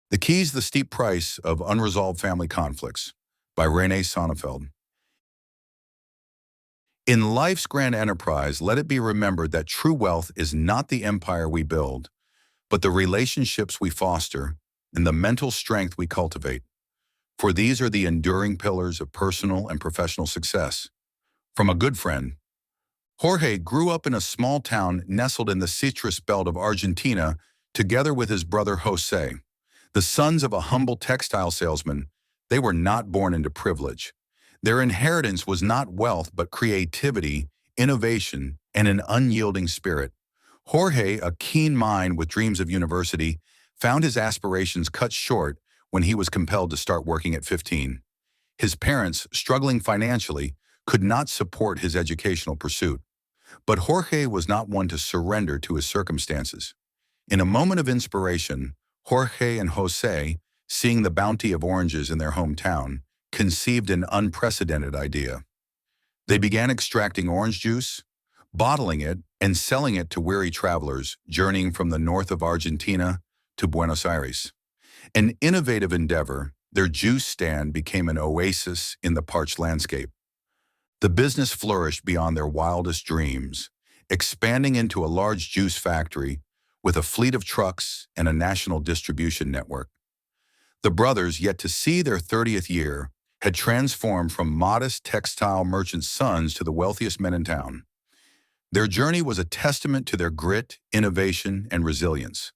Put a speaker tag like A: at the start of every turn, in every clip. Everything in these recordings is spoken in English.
A: The Keys, The Steep Price of Unresolved Family Conflicts by Renee Sonnefeld. In life's grand enterprise, let it be remembered that true wealth is not the empire we build, but the relationships we foster and the mental strength we cultivate. For these are the enduring pillars of personal and professional success. From a good friend, Jorge grew up in a small town nestled in the citrus belt of Argentina together with his brother José. The sons of a humble textile salesman, they were not born into privilege. Their inheritance was not wealth but creativity, innovation, and an unyielding spirit. Jorge, a keen mind with dreams of university, found his aspirations cut short when he was compelled to start working at 15. His parents, struggling financially, could not support his educational pursuit. But Jorge was not one to surrender to his circumstances. In a moment of inspiration, Jorge and José, seeing the bounty of oranges in their hometown, conceived an unprecedented idea. They began extracting orange juice, bottling it, and selling it to weary travelers journeying from the north of Argentina to Buenos Aires. An innovative endeavor, their juice stand became an oasis in the parched landscape. The business flourished beyond their wildest dreams, expanding into a large juice factory with a fleet of trucks and a national distribution network. The brothers, yet to see their 30th year, had transformed from modest textile merchant sons to the wealthiest men in town. Their journey was a testament to their grit, innovation, and resilience.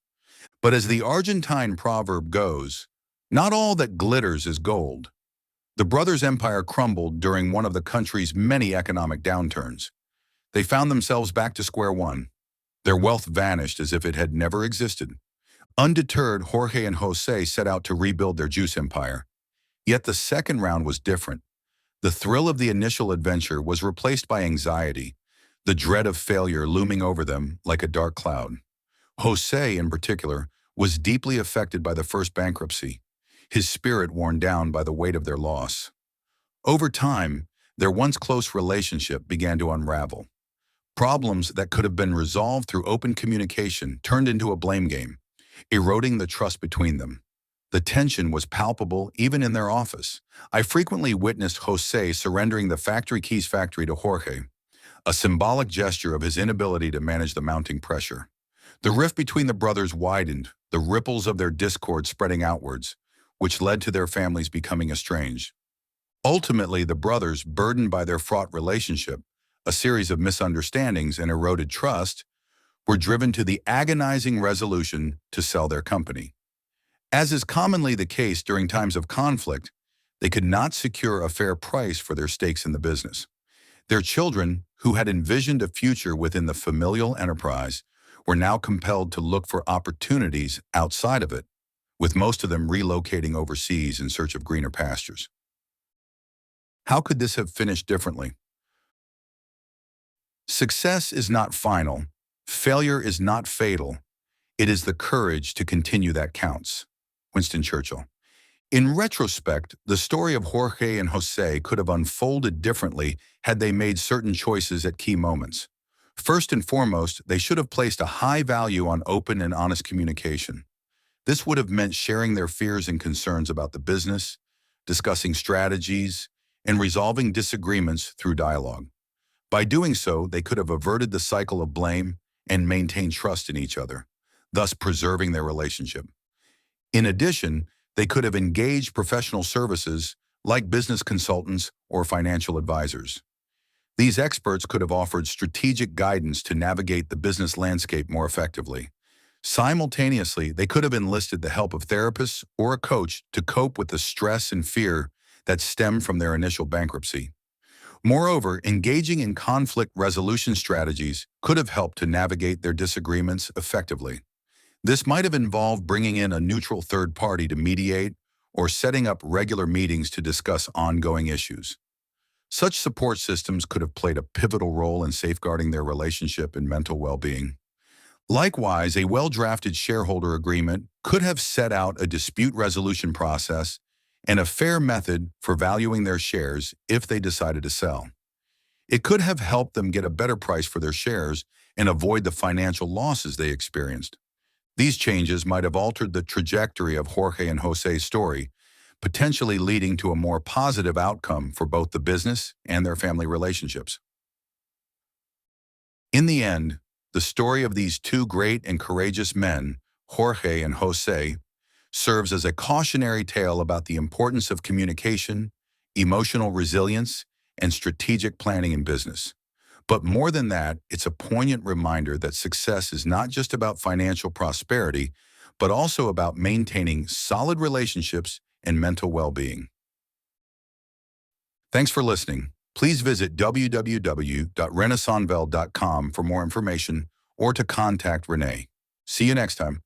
A: But as the Argentine proverb goes, not all that glitters is gold. The brothers' empire crumbled during one of the country's many economic downturns. They found themselves back to square one. Their wealth vanished as if it had never existed. Undeterred, Jorge and José set out to rebuild their juice empire. Yet the second round was different. The thrill of the initial adventure was replaced by anxiety, the dread of failure looming over them like a dark cloud. José, in particular, was deeply affected by the first bankruptcy, his spirit worn down by the weight of their loss. Over time, their once close relationship began to unravel. Problems that could have been resolved through open communication turned into a blame game, eroding the trust between them. The tension was palpable even in their office. I frequently witnessed José surrendering the factory factory to Jorge, a symbolic gesture of his inability to manage the mounting pressure. The rift between the brothers widened, the ripples of their discord spreading outwards, which led to their families becoming estranged. Ultimately, the brothers, burdened by their fraught relationship, a series of misunderstandings and eroded trust, were driven to the agonizing resolution to sell their company. As is commonly the case during times of conflict, they could not secure a fair price for their stakes in the business. Their children, who had envisioned a future within the familial enterprise, were now compelled to look for opportunities outside of it, with most of them relocating overseas in search of greener pastures. How could this have finished differently? Success is not final. Failure is not fatal. It is the courage to continue that counts. Winston Churchill. In retrospect, the story of Jorge and José could have unfolded differently had they made certain choices at key moments. First and foremost, they should have placed a high value on open and honest communication. This would have meant sharing their fears and concerns about the business, discussing strategies, and resolving disagreements through dialogue. By doing so, they could have averted the cycle of blame and maintained trust in each other, thus preserving their relationship. In addition, they could have engaged professional services like business consultants or financial advisors. These experts could have offered strategic guidance to navigate the business landscape more effectively. Simultaneously, they could have enlisted the help of therapists or a coach to cope with the stress and fear that stemmed from their initial bankruptcy. Moreover, engaging in conflict resolution strategies could have helped to navigate their disagreements effectively. This might have involved bringing in a neutral third party to mediate or setting up regular meetings to discuss ongoing issues. Such support systems could have played a pivotal role in safeguarding their relationship and mental well-being. Likewise, a well-drafted shareholder agreement could have set out a dispute resolution process and a fair method for valuing their shares if they decided to sell. It could have helped them get a better price for their shares and avoid the financial losses they experienced. These changes might have altered the trajectory of Jorge and Jose's story, potentially leading to a more positive outcome for both the business and their family relationships. In the end, the story of these two great and courageous men, Jorge and Jose, serves as a cautionary tale about the importance of communication, emotional resilience, and strategic planning in business. But more than that, it's a poignant reminder that success is not just about financial prosperity, but also about maintaining solid relationships and mental well-being. Thanks for listening. Please visit www.renaissancevel.com for more information or to contact Renee. See you next time.